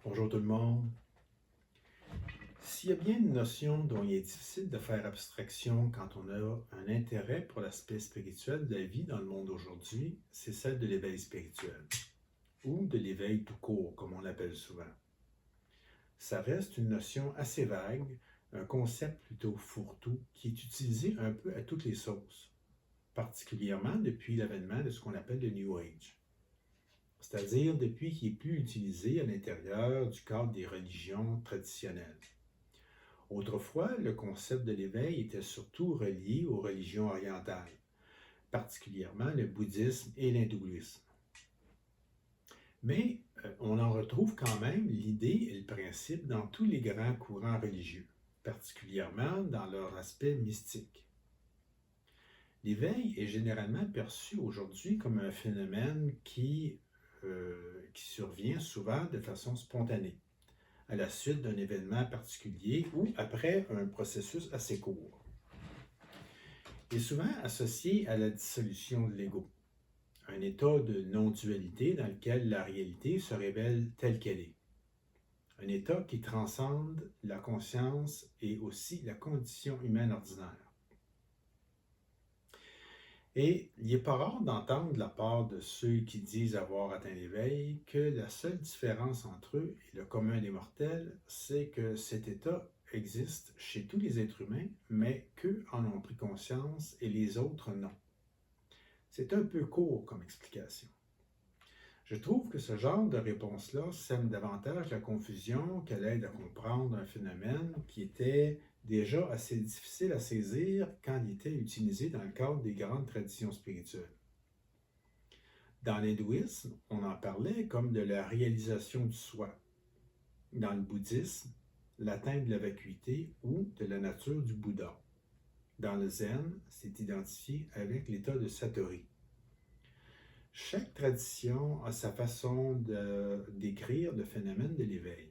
Bonjour tout le monde. S'il y a bien une notion dont il est difficile de faire abstraction quand on a un intérêt pour l'aspect spirituel de la vie dans le monde aujourd'hui, c'est celle de l'éveil spirituel, ou de l'éveil tout court, comme on l'appelle souvent. Ça reste une notion assez vague, un concept plutôt fourre-tout, qui est utilisé un peu à toutes les sauces, particulièrement depuis l'avènement de ce qu'on appelle le New Age. C'est-à-dire depuis qu'il est plus utilisé à l'intérieur du cadre des religions traditionnelles. Autrefois, le concept de l'éveil était surtout relié aux religions orientales, particulièrement le bouddhisme et l'hindouisme. Mais on en retrouve quand même l'idée et le principe dans tous les grands courants religieux, particulièrement dans leur aspect mystique. L'éveil est généralement perçu aujourd'hui comme un phénomène qui survient souvent de façon spontanée, à la suite d'un événement particulier ou après un processus assez court. Il est souvent associé à la dissolution de l'ego, un état de non-dualité dans lequel la réalité se révèle telle qu'elle est. Un état qui transcende la conscience et aussi la condition humaine ordinaire. Et il n'est pas rare d'entendre de la part de ceux qui disent avoir atteint l'éveil que la seule différence entre eux et le commun des mortels, c'est que cet état existe chez tous les êtres humains, mais qu'eux en ont pris conscience et les autres non. C'est un peu court comme explication. Je trouve que ce genre de réponse-là sème davantage la confusion qu'elle aide à comprendre un phénomène qui était déjà assez difficile à saisir quand il était utilisé dans le cadre des grandes traditions spirituelles. Dans l'hindouisme, on en parlait comme de la réalisation du soi. Dans le bouddhisme, l'atteinte de la vacuité ou de la nature du Bouddha. Dans le zen, c'est identifié avec l'état de Satori. Chaque tradition a sa façon de décrire le phénomène de l'éveil.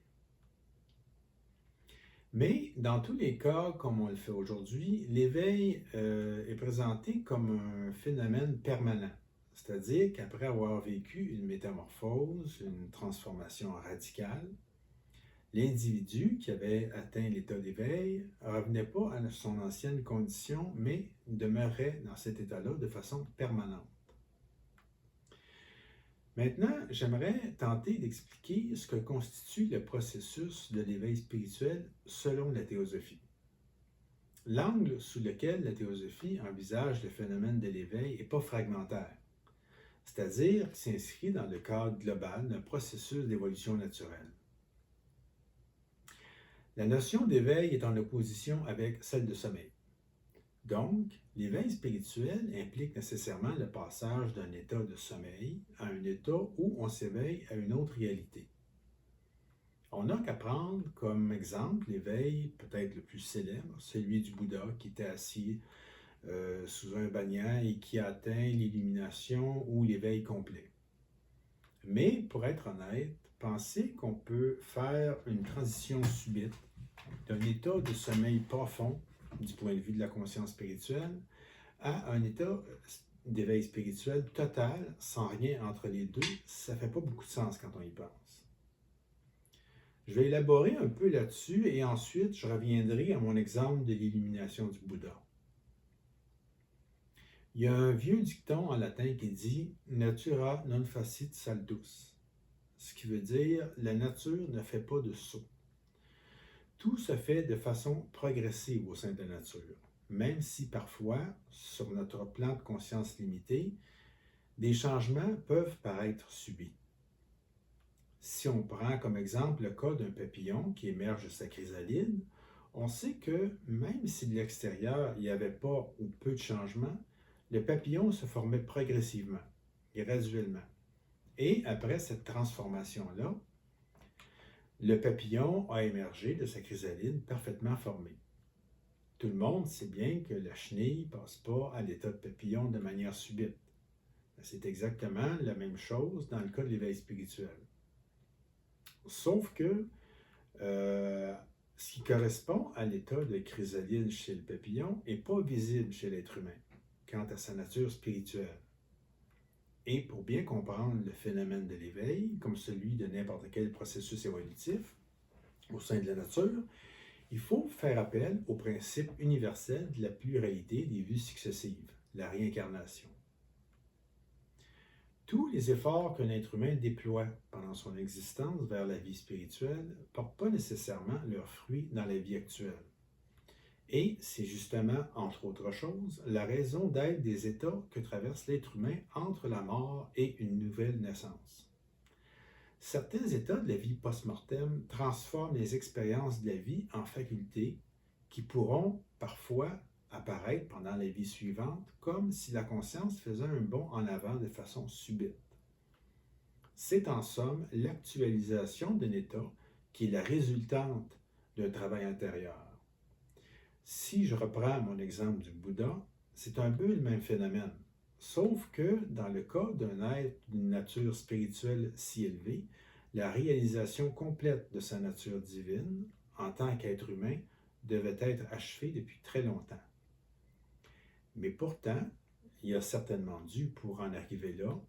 Mais dans tous les cas, comme on le fait aujourd'hui, l'éveil est présenté comme un phénomène permanent. C'est-à-dire qu'après avoir vécu une métamorphose, une transformation radicale, l'individu qui avait atteint l'état d'éveil ne revenait pas à son ancienne condition, mais demeurait dans cet état-là de façon permanente. Maintenant, j'aimerais tenter d'expliquer ce que constitue le processus de l'éveil spirituel selon la théosophie. L'angle sous lequel la théosophie envisage le phénomène de l'éveil n'est pas fragmentaire, c'est-à-dire qu'il s'inscrit dans le cadre global d'un processus d'évolution naturelle. La notion d'éveil est en opposition avec celle de sommeil. Donc, l'éveil spirituel implique nécessairement le passage d'un état de sommeil à un état où on s'éveille à une autre réalité. On n'a qu'à prendre comme exemple l'éveil peut-être le plus célèbre, celui du Bouddha qui était assis sous un banyan et qui a atteint l'illumination ou l'éveil complet. Mais pour être honnête, penser qu'on peut faire une transition subite d'un état de sommeil profond du point de vue de la conscience spirituelle à un état d'éveil spirituel total, sans rien entre les deux, ça ne fait pas beaucoup de sens quand on y pense. Je vais élaborer un peu là-dessus et ensuite je reviendrai à mon exemple de l'illumination du Bouddha. Il y a un vieux dicton en latin qui dit « Natura non facit saltus », ce qui veut dire « La nature ne fait pas de saut ». Tout se fait de façon progressive au sein de la nature, même si parfois, sur notre plan de conscience limité, des changements peuvent paraître subits. Si on prend comme exemple le cas d'un papillon qui émerge de sa chrysalide, on sait que même si de l'extérieur il n'y avait pas ou peu de changements, le papillon se formait progressivement, graduellement. Et après cette transformation-là, le papillon a émergé de sa chrysalide parfaitement formé. Tout le monde sait bien que la chenille ne passe pas à l'état de papillon de manière subite. C'est exactement la même chose dans le cas de l'éveil spirituel. Sauf que ce qui correspond à l'état de chrysalide chez le papillon n'est pas visible chez l'être humain quant à sa nature spirituelle. Et pour bien comprendre le phénomène de l'éveil, comme celui de n'importe quel processus évolutif au sein de la nature, il faut faire appel au principe universel de la pluralité des vues successives, la réincarnation. Tous les efforts qu'un être humain déploie pendant son existence vers la vie spirituelle ne portent pas nécessairement leurs fruits dans la vie actuelle. Et c'est justement, entre autres choses, la raison d'être des états que traverse l'être humain entre la mort et une nouvelle naissance. Certains états de la vie post-mortem transforment les expériences de la vie en facultés qui pourront parfois apparaître pendant la vie suivante comme si la conscience faisait un bond en avant de façon subite. C'est en somme l'actualisation d'un état qui est la résultante d'un travail intérieur. Si je reprends mon exemple du Bouddha, c'est un peu le même phénomène, sauf que dans le cas d'un être d'une nature spirituelle si élevée, la réalisation complète de sa nature divine, en tant qu'être humain, devait être achevée depuis très longtemps. Mais pourtant, il a certainement dû, pour en arriver là,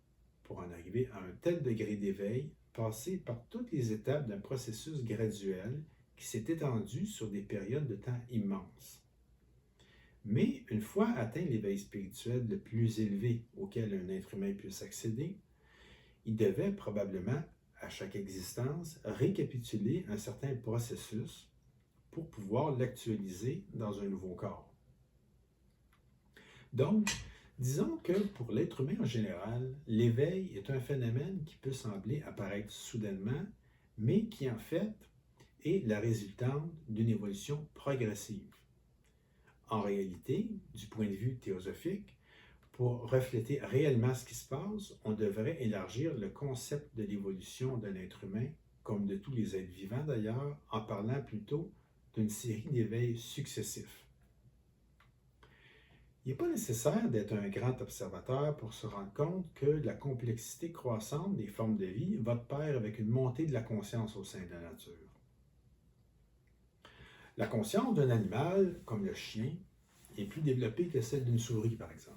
pour en arriver à un tel degré d'éveil, passer par toutes les étapes d'un processus graduel qui s'est étendu sur des périodes de temps immenses. Mais une fois atteint l'éveil spirituel le plus élevé auquel un être humain puisse accéder, il devait probablement, à chaque existence, récapituler un certain processus pour pouvoir l'actualiser dans un nouveau corps. Donc, disons que pour l'être humain en général, l'éveil est un phénomène qui peut sembler apparaître soudainement, mais qui en fait est la résultante d'une évolution progressive. En réalité, du point de vue théosophique, pour refléter réellement ce qui se passe, on devrait élargir le concept de l'évolution d'un être humain, comme de tous les êtres vivants d'ailleurs, en parlant plutôt d'une série d'éveils successifs. Il n'est pas nécessaire d'être un grand observateur pour se rendre compte que la complexité croissante des formes de vie va de pair avec une montée de la conscience au sein de la nature. La conscience d'un animal, comme le chien, est plus développée que celle d'une souris, par exemple.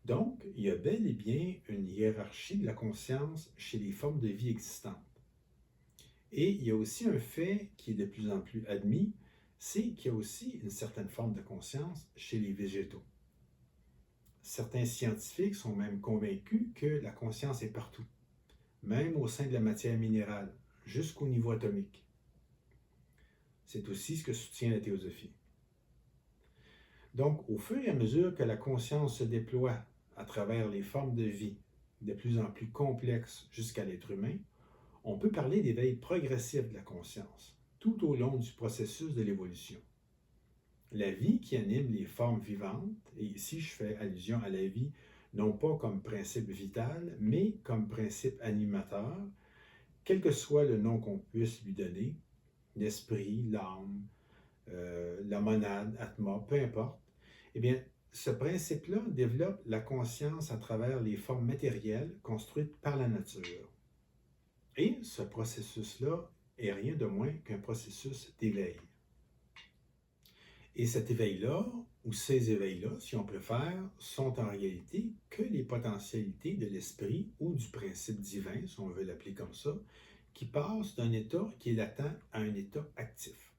Donc, il y a bel et bien une hiérarchie de la conscience chez les formes de vie existantes. Et il y a aussi un fait qui est de plus en plus admis, c'est qu'il y a aussi une certaine forme de conscience chez les végétaux. Certains scientifiques sont même convaincus que la conscience est partout, même au sein de la matière minérale, jusqu'au niveau atomique. C'est aussi ce que soutient la théosophie. Donc, au fur et à mesure que la conscience se déploie à travers les formes de vie de plus en plus complexes jusqu'à l'être humain, on peut parler d'éveil progressif de la conscience, tout au long du processus de l'évolution. La vie qui anime les formes vivantes, et ici je fais allusion à la vie non pas comme principe vital, mais comme principe animateur, quel que soit le nom qu'on puisse lui donner, l'esprit, l'âme, la monade, atma, peu importe, eh bien, ce principe-là développe la conscience à travers les formes matérielles construites par la nature. Et ce processus-là est rien de moins qu'un processus d'éveil. Et cet éveil-là, ou ces éveils-là, si on préfère, sont en réalité que les potentialités de l'esprit ou du principe divin, si on veut l'appeler comme ça, qui passent d'un état qui est latent à un état actif.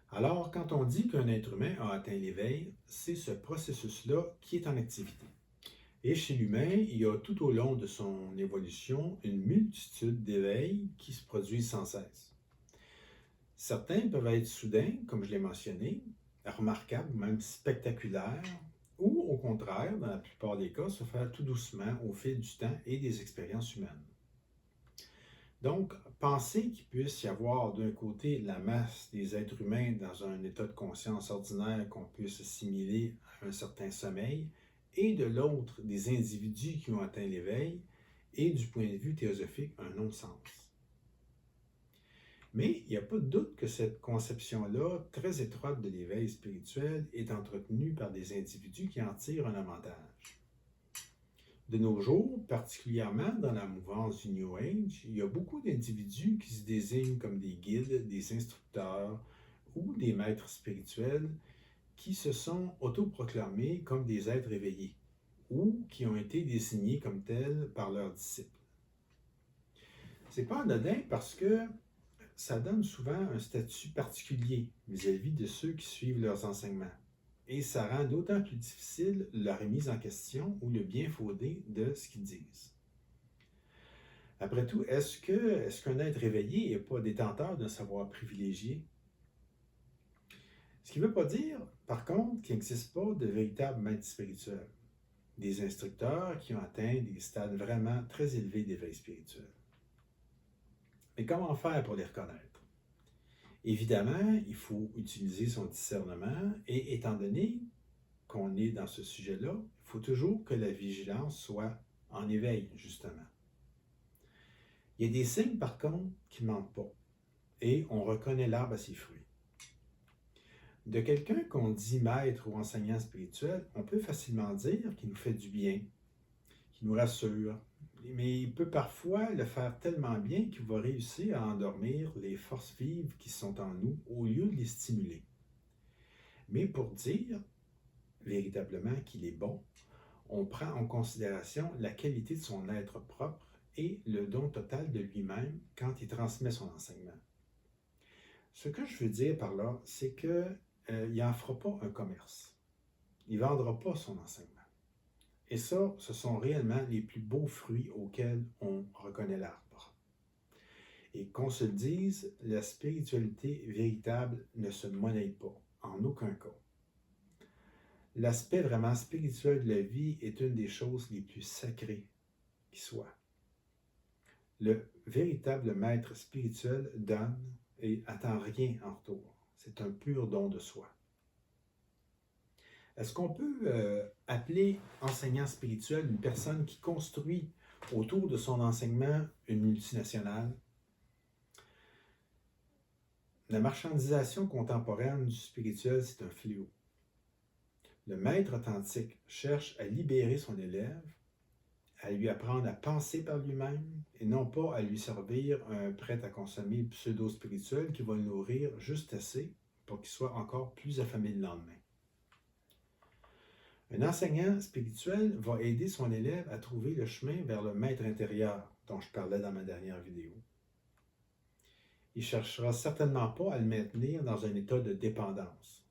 Alors, quand on dit qu'un être humain a atteint l'éveil, c'est ce processus-là qui est en activité. Et chez l'humain, il y a tout au long de son évolution une multitude d'éveils qui se produisent sans cesse. Certains peuvent être soudains, comme je l'ai mentionné, remarquables, même spectaculaires, ou au contraire, dans la plupart des cas, se faire tout doucement au fil du temps et des expériences humaines. Donc, penser qu'il puisse y avoir d'un côté la masse des êtres humains dans un état de conscience ordinaire qu'on puisse assimiler à un certain sommeil, et de l'autre des individus qui ont atteint l'éveil, est du point de vue théosophique un non-sens. Mais il n'y a pas de doute que cette conception-là, très étroite de l'éveil spirituel, est entretenue par des individus qui en tirent un avantage. De nos jours, particulièrement dans la mouvance du New Age, il y a beaucoup d'individus qui se désignent comme des guides, des instructeurs ou des maîtres spirituels qui se sont autoproclamés comme des êtres éveillés ou qui ont été désignés comme tels par leurs disciples. C'est pas anodin parce que ça donne souvent un statut particulier vis-à-vis de ceux qui suivent leurs enseignements. Et ça rend d'autant plus difficile leur remise en question ou le bien fondé de ce qu'ils disent. Après tout, est-ce qu'un être éveillé n'est pas détenteur d'un savoir privilégié? Ce qui ne veut pas dire, par contre, qu'il n'existe pas de véritables maîtres spirituels, des instructeurs qui ont atteint des stades vraiment très élevés d'éveil spirituel. Mais comment faire pour les reconnaître? Évidemment, il faut utiliser son discernement et étant donné qu'on est dans ce sujet-là, il faut toujours que la vigilance soit en éveil, justement. Il y a des signes, par contre, qui ne mentent pas et on reconnaît l'arbre à ses fruits. De quelqu'un qu'on dit maître ou enseignant spirituel, on peut facilement dire qu'il nous fait du bien, qu'il nous rassure, mais il peut parfois le faire tellement bien qu'il va réussir à endormir les forces vives qui sont en nous au lieu de les stimuler. Mais pour dire véritablement qu'il est bon, on prend en considération la qualité de son être propre et le don total de lui-même quand il transmet son enseignement. Ce que je veux dire par là, c'est qu'il n'en fera pas un commerce. Il ne vendra pas son enseignement. Et ça, ce sont réellement les plus beaux fruits auxquels on reconnaît l'arbre. Et qu'on se le dise, la spiritualité véritable ne se monnaie pas, en aucun cas. L'aspect vraiment spirituel de la vie est une des choses les plus sacrées qui soit. Le véritable maître spirituel donne et attend rien en retour. C'est un pur don de soi. Est-ce qu'on peut appeler enseignant spirituel une personne qui construit autour de son enseignement une multinationale? La marchandisation contemporaine du spirituel, c'est un fléau. Le maître authentique cherche à libérer son élève, à lui apprendre à penser par lui-même et non pas à lui servir un prêt à consommer pseudo-spirituel qui va le nourrir juste assez pour qu'il soit encore plus affamé le lendemain. Un enseignant spirituel va aider son élève à trouver le chemin vers le maître intérieur dont je parlais dans ma dernière vidéo. Il ne cherchera certainement pas à le maintenir dans un état de dépendance.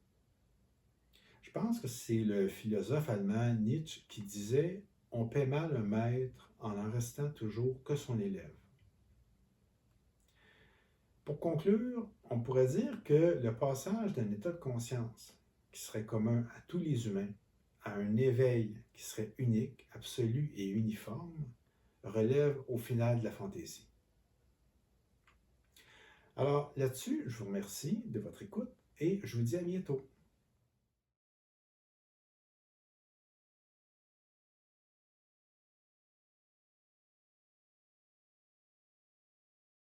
Je pense que c'est le philosophe allemand Nietzsche qui disait « On paie mal un maître en restant toujours que son élève ». Pour conclure, on pourrait dire que le passage d'un état de conscience qui serait commun à tous les humains à un éveil qui serait unique, absolu et uniforme, relève au final de la fantaisie. Alors là-dessus, je vous remercie de votre écoute et je vous dis à bientôt.